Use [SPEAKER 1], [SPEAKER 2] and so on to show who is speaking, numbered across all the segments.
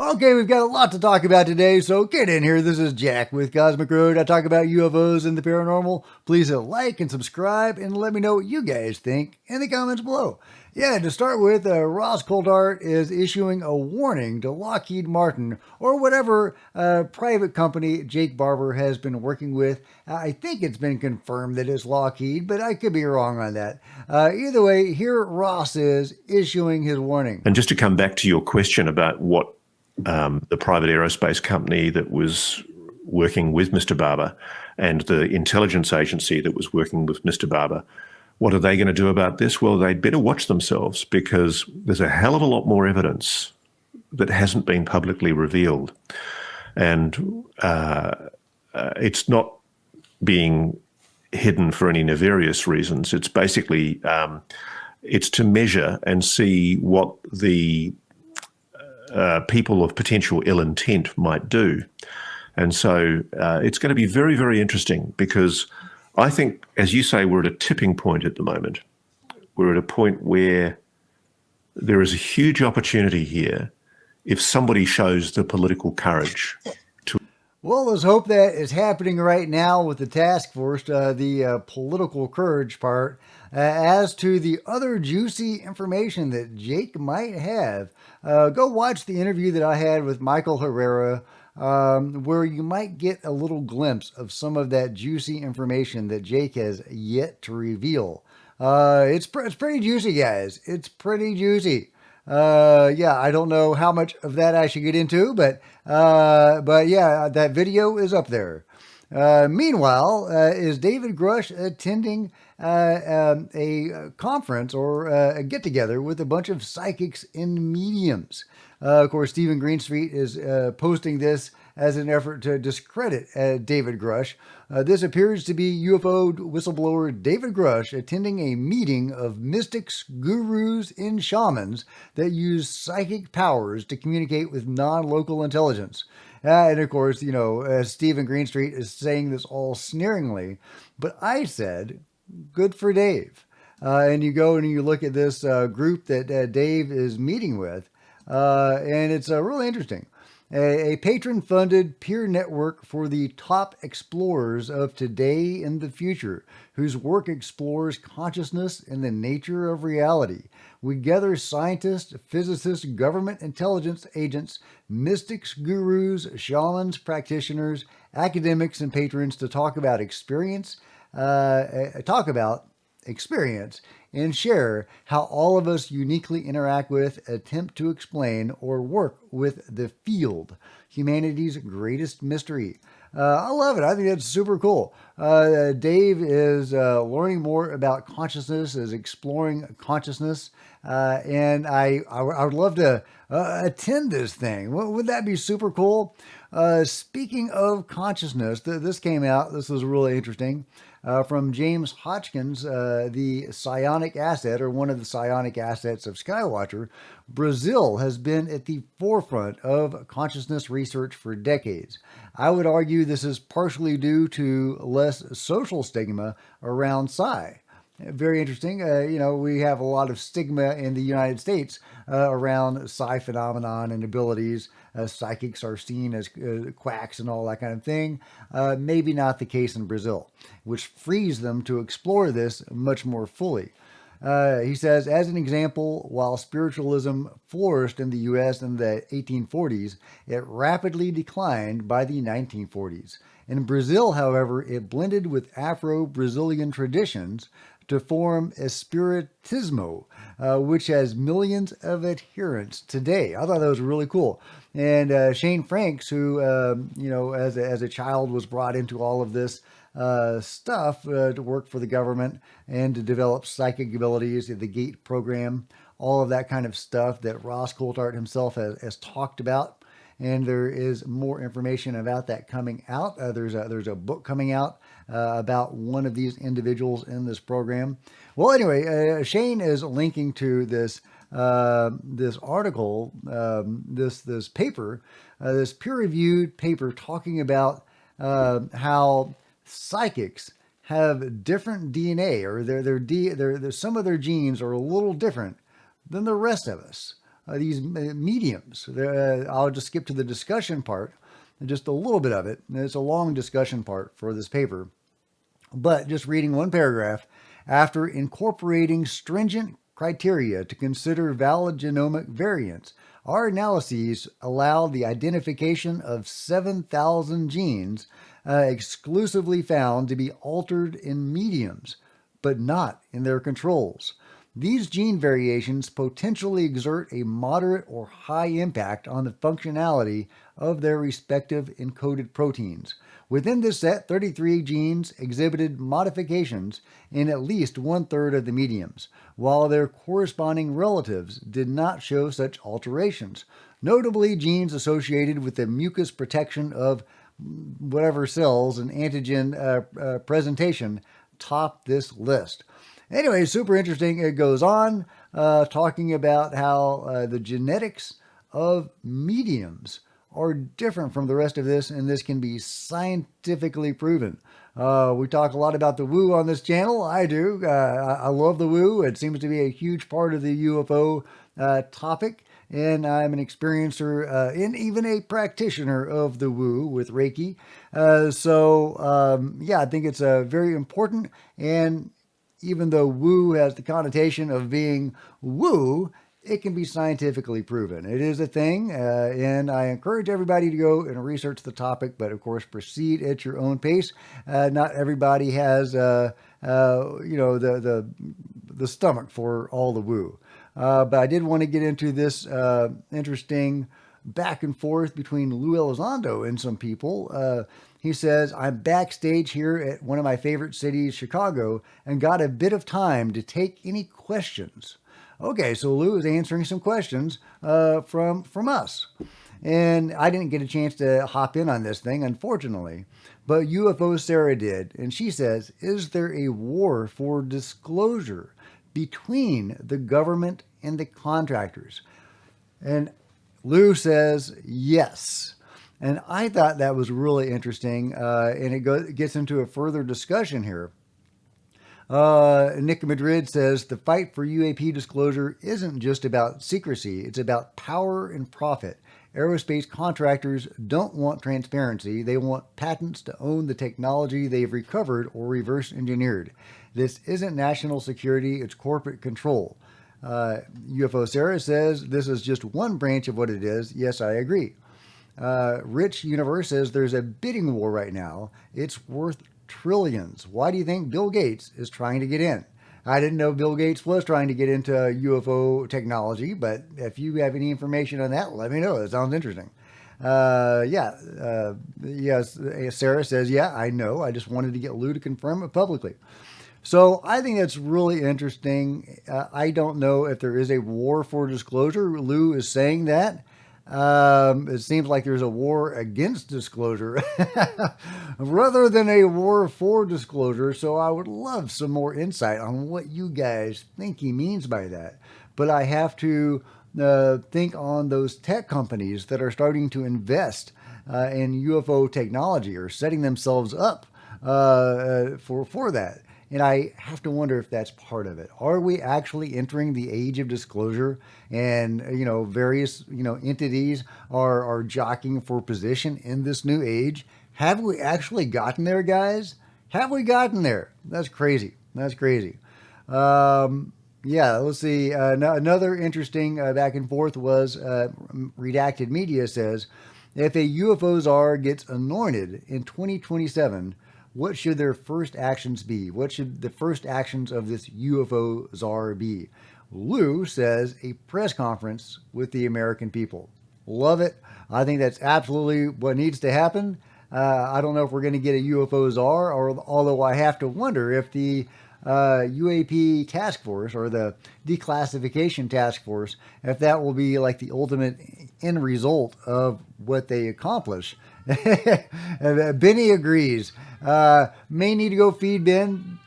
[SPEAKER 1] Okay, we've got a lot to talk about today, so get in here. This is Jack with Cosmic Road. I talk about UFOs and the paranormal. Please hit like and subscribe and let me know what you guys think in the comments below. Yeah, to start with, Ross Coulthart is issuing a warning to Lockheed Martin or whatever private company Jake Barber has been working with. I think it's been confirmed that it's Lockheed, but I could be wrong on that. Either way, here Ross is issuing his warning.
[SPEAKER 2] And just to come back to your question about what the private aerospace company that was working with Mr. Barber and the intelligence agency that was working with Mr. Barber, what are they going to do about this? Well, they'd better watch themselves, because there's a hell of a lot more evidence that hasn't been publicly revealed. And it's not being hidden for any nefarious reasons. It's basically, it's to measure and see what the people of potential ill intent might do. And so it's going to be very, very interesting, because I think, as you say, we're at a tipping point at the moment. We're at a point where there is a huge opportunity here if somebody shows the political courage to.
[SPEAKER 1] Well, let's hope that is happening right now with the task force, the political courage part. As to the other juicy information that Jake might have, go watch the interview that I had with Michael Herrera, where you might get a little glimpse of some of that juicy information that Jake has yet to reveal. It's pretty juicy, guys. It's pretty juicy. Yeah, I don't know how much of that I should get into, but yeah, that video is up there. Meanwhile, is David Grush attending a conference or a get together with a bunch of psychics and mediums? Of course, Stephen Greenstreet is posting this as an effort to discredit David Grush. This appears to be UFO whistleblower David Grush attending a meeting of mystics, gurus, and shamans that use psychic powers to communicate with non-local intelligence. And of course, you know, Stephen Greenstreet is saying this all sneeringly, but I said, good for Dave. And you go and you look at this group that Dave is meeting with, and it's really interesting. A patron-funded peer network for the top explorers of today and the future, whose work explores consciousness and the nature of reality. We gather scientists, physicists, government intelligence agents, mystics, gurus, shamans, practitioners, academics, and patrons to talk about experience, and share how all of us uniquely interact with, attempt to explain, or work with the field, humanity's greatest mystery. I love it. I think that's super cool. Dave is learning more about consciousness, is exploring consciousness, and I would love to attend this thing. Would that be super cool? Speaking of consciousness, this came out. This was really interesting. From James Hodgkins, the psionic asset, or one of the psionic assets of Skywatcher. Brazil has been at the forefront of consciousness research for decades. I would argue this is partially due to less social stigma around psi. Very interesting. You know, we have a lot of stigma in the United States around psi phenomenon and abilities. Psychics are seen as quacks and all that kind of thing. Maybe not the case in Brazil, which frees them to explore this much more fully. He says, as an example, while spiritualism flourished in the U.S. in the 1840s, it rapidly declined by the 1940s. In Brazil, however, it blended with Afro-Brazilian traditions to form Espiritismo, which has millions of adherents today. I thought that was really cool. And Shane Franks, who, you know, as a child was brought into all of this stuff to work for the government and to develop psychic abilities, the GATE program, all of that kind of stuff that Ross Coulthart himself has talked about. And there is more information about that coming out. There's a book coming out about one of these individuals in this program. Well, anyway, Shane is linking to this this article, this paper, this peer-reviewed paper talking about how psychics have different DNA, or their some of their genes are a little different than the rest of us. these mediums. I'll just skip to the discussion part, just a little bit of it. It's a long discussion part for this paper, but just reading one paragraph. After incorporating stringent criteria to consider valid genomic variants, our analyses allowed the identification of 7,000 genes exclusively found to be altered in mediums, but not in their controls. These gene variations potentially exert a moderate or high impact on the functionality of their respective encoded proteins. Within this set, 33 genes exhibited modifications in at least one-third of the mediums, while their corresponding relatives did not show such alterations. Notably, genes associated with the mucus protection of whatever cells and antigen presentation topped this list. Anyway, super interesting. It goes on talking about how the genetics of mediums are different from the rest of this, and this can be scientifically proven. We talk a lot about the woo on this channel. I do. I love the woo. It seems to be a huge part of the UFO topic, and I'm an experiencer and even a practitioner of the woo with Reiki. Yeah, I think it's very important. And even though woo has the connotation of being woo, it can be scientifically proven. It is a thing, and I encourage everybody to go and research the topic, but of course, proceed at your own pace. Not everybody has, the stomach for all the woo. But I did want to get into this interesting back and forth between Lou Elizondo and some people. He says, I'm backstage here at one of my favorite cities, Chicago, and got a bit of time to take any questions. Okay, so Lou is answering some questions from us. And I didn't get a chance to hop in on this thing, unfortunately. But UFO Sarah did. And she says, is there a war for disclosure between the government and the contractors? And Lou says, yes. And I thought that was really interesting. And it gets into a further discussion here. Nick Madrid says the fight for UAP disclosure isn't just about secrecy, it's about power and profit. Aerospace contractors don't want transparency. They want patents to own the technology they've recovered or reverse engineered. This isn't national security, it's corporate control. UFO Sarah says this is just one branch of what it is. Yes, I agree. Rich Universe says there's a bidding war right now. It's worth trillions. Why do you think Bill Gates is trying to get in? I didn't know Bill Gates was trying to get into UFO technology, but if you have any information on that, let me know. It sounds interesting. Yes, Sarah says, yeah, I know. I just wanted to get Lou to confirm it publicly. So I think that's really interesting. I don't know if there is a war for disclosure. Lou is saying that. It seems like there's a war against disclosure rather than a war for disclosure. So I would love some more insight on what you guys think he means by that. But I have to think on those tech companies that are starting to invest in UFO technology or setting themselves up for that. And I have to wonder if that's part of it. Are we actually entering the age of disclosure? And, various, entities are jockeying for position in this new age. Have we actually gotten there, guys? Have we gotten there? That's crazy. That's crazy. Let's see. Another interesting back and forth was Redacted Media says, if a UFO czar gets anointed in 2027, what should their first actions be? What should the first actions of this UFO czar be? Lou says a press conference with the American people. Love it. I think that's absolutely what needs to happen. I don't know if we're going to get a UFO czar, although I have to wonder if the UAP task force or the declassification task force, if that will be like the ultimate end result of what they accomplish. Benny agrees. May need to go feed Ben.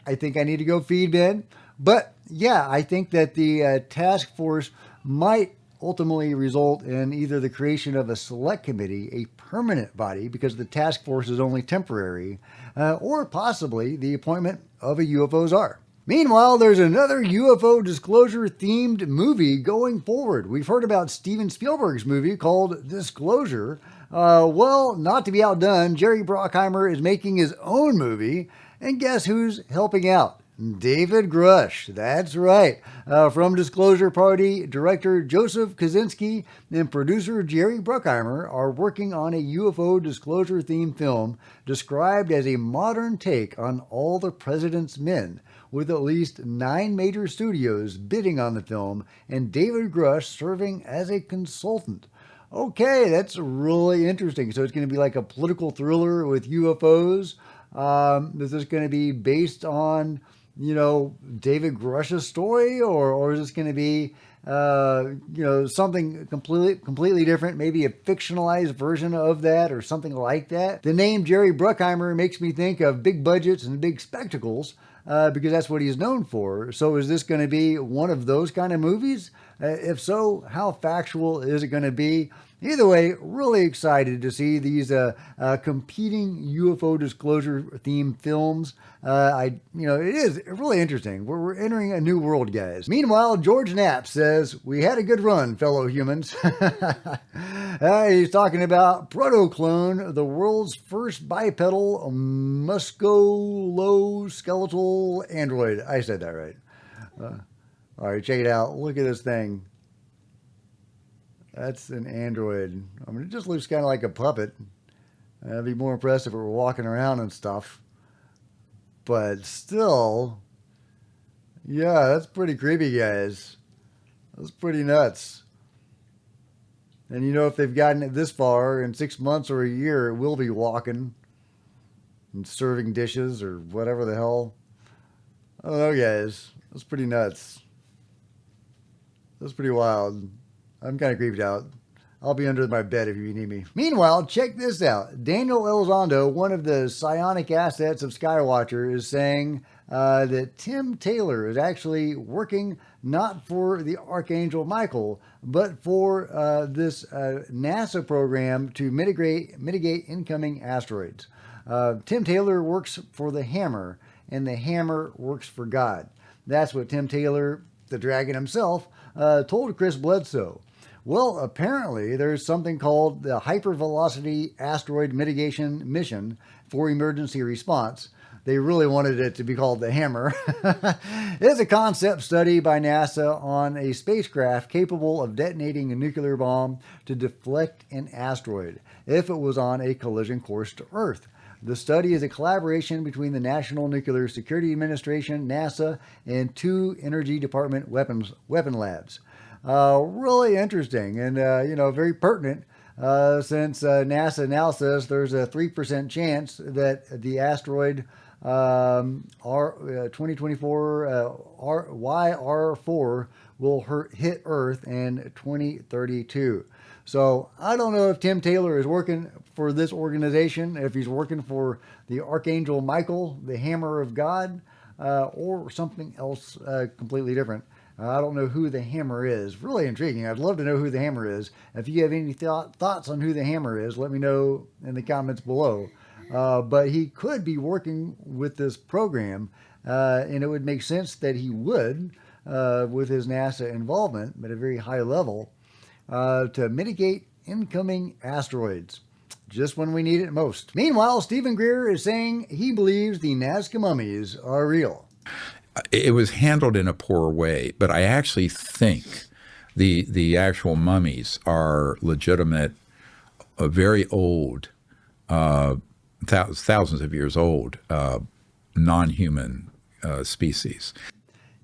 [SPEAKER 1] I think I need to go feed Ben. But yeah, I think that the task force might ultimately result in either the creation of a select committee, a permanent body, because the task force is only temporary, or possibly the appointment of a UFO czar. Meanwhile, there's another UFO disclosure themed movie going forward. We've heard about Steven Spielberg's movie called Disclosure. Well, not to be outdone, Jerry Bruckheimer is making his own movie, and guess who's helping out? David Grush. That's right. From Disclosure Party, director Joseph Kosinski and producer Jerry Bruckheimer are working on a UFO disclosure themed film described as a modern take on All the President's Men, with at least 9 major studios bidding on the film and David Grush serving as a consultant. Okay, that's really interesting. So it's going to be like a political thriller with UFOs. Is this going to be based on, David Grush's story, or is this going to be, something completely different, maybe a fictionalized version of that or something like that? The name Jerry Bruckheimer makes me think of big budgets and big spectacles. Because that's what he's known for. So is this going to be one of those kind of movies? If so, how factual is it going to be? Either way, really excited to see these competing UFO disclosure themed films. It is really interesting. We're entering a new world, guys. Meanwhile, George Knapp says, "We had a good run, fellow humans." He's talking about Protoclone, the world's first bipedal musculoskeletal android. I said that right. All right, check it out. Look at this thing. That's an android. I mean, it just looks kind of like a puppet. That'd be more impressive if it were walking around and stuff. But still, yeah, that's pretty creepy, guys. That's pretty nuts. And if they've gotten it this far, in 6 months or a year, it will be walking and serving dishes or whatever the hell. I don't know, guys. That's pretty nuts. That's pretty wild. I'm kind of creeped out. I'll be under my bed if you need me. Meanwhile, check this out. Daniel Elizondo, one of the psionic assets of Skywatcher, is saying that Tim Taylor is actually working not for the Archangel Michael, but for this NASA program to mitigate incoming asteroids. Tim Taylor works for the Hammer, and the Hammer works for God. That's what Tim Taylor, the dragon himself, told Chris Bledsoe. Well, apparently there's something called the Hypervelocity Asteroid Mitigation Mission for Emergency Response. They really wanted it to be called the Hammer. It's a concept study by NASA on a spacecraft capable of detonating a nuclear bomb to deflect an asteroid if it was on a collision course to Earth. The study is a collaboration between the National Nuclear Security Administration, NASA, and 2 Energy Department weapon labs. Really interesting and, very pertinent since NASA now says there's a 3% chance that the asteroid 2024 YR4 will hit Earth in 2032. So I don't know if Tim Taylor is working for this organization, if he's working for the Archangel Michael, the Hammer of God, or something else completely different. I don't know who the Hammer is. Really intriguing. I'd love to know who the Hammer is. If you have any thoughts on who the Hammer is, let me know in the comments below. But he could be working with this program, and it would make sense that he would, with his NASA involvement at a very high level, to mitigate incoming asteroids, just when we need it most. Meanwhile, Stephen Greer is saying he believes the Nazca Mummies are real.
[SPEAKER 3] It was handled in a poor way, but I actually think the actual mummies are legitimate, very old, thousands of years old, non-human species.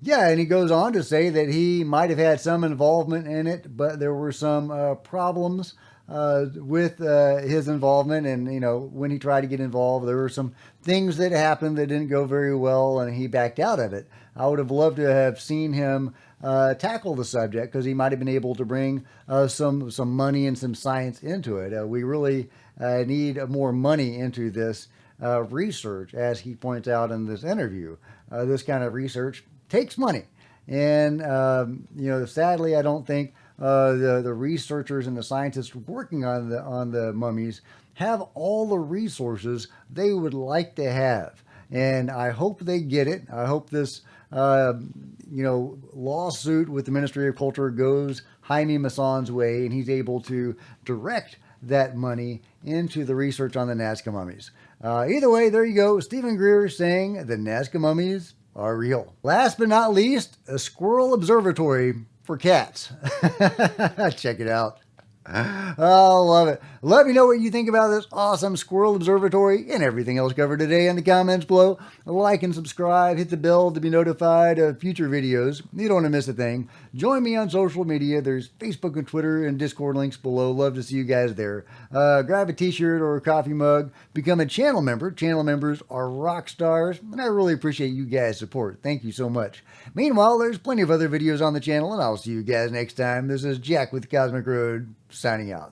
[SPEAKER 1] Yeah, and he goes on to say that he might have had some involvement in it, but there were some problems with his involvement. And, when he tried to get involved, there were some things that happened that didn't go very well, and he backed out of it. I would have loved to have seen him tackle the subject, because he might have been able to bring some money and some science into it. We really need more money into this research, as he points out in this interview. This kind of research takes money. And, sadly, I don't think the researchers and the scientists working on the mummies have all the resources they would like to have. and I hope they get it. I hope this lawsuit with the Ministry of Culture goes Jaime Maussan's way, and he's able to direct that money into the research on the Nazca Mummies. Either way, there you go. Stephen Greer saying the Nazca Mummies are real. Last but not least, a squirrel observatory for cats. Check it out. Oh, love it. Let me know what you think about this awesome squirrel observatory and everything else covered today in the comments below. Like and subscribe, hit the bell to be notified of future videos. You don't want to miss a thing. Join me on social media. There's Facebook and Twitter and Discord links below. Love to see you guys there. Grab a t-shirt or a coffee mug. Become a channel member. Channel members are rock stars, and I really appreciate you guys' support. Thank you so much. Meanwhile, there's plenty of other videos on the channel, and I'll see you guys next time. This is Jack with Cosmic Road, signing out.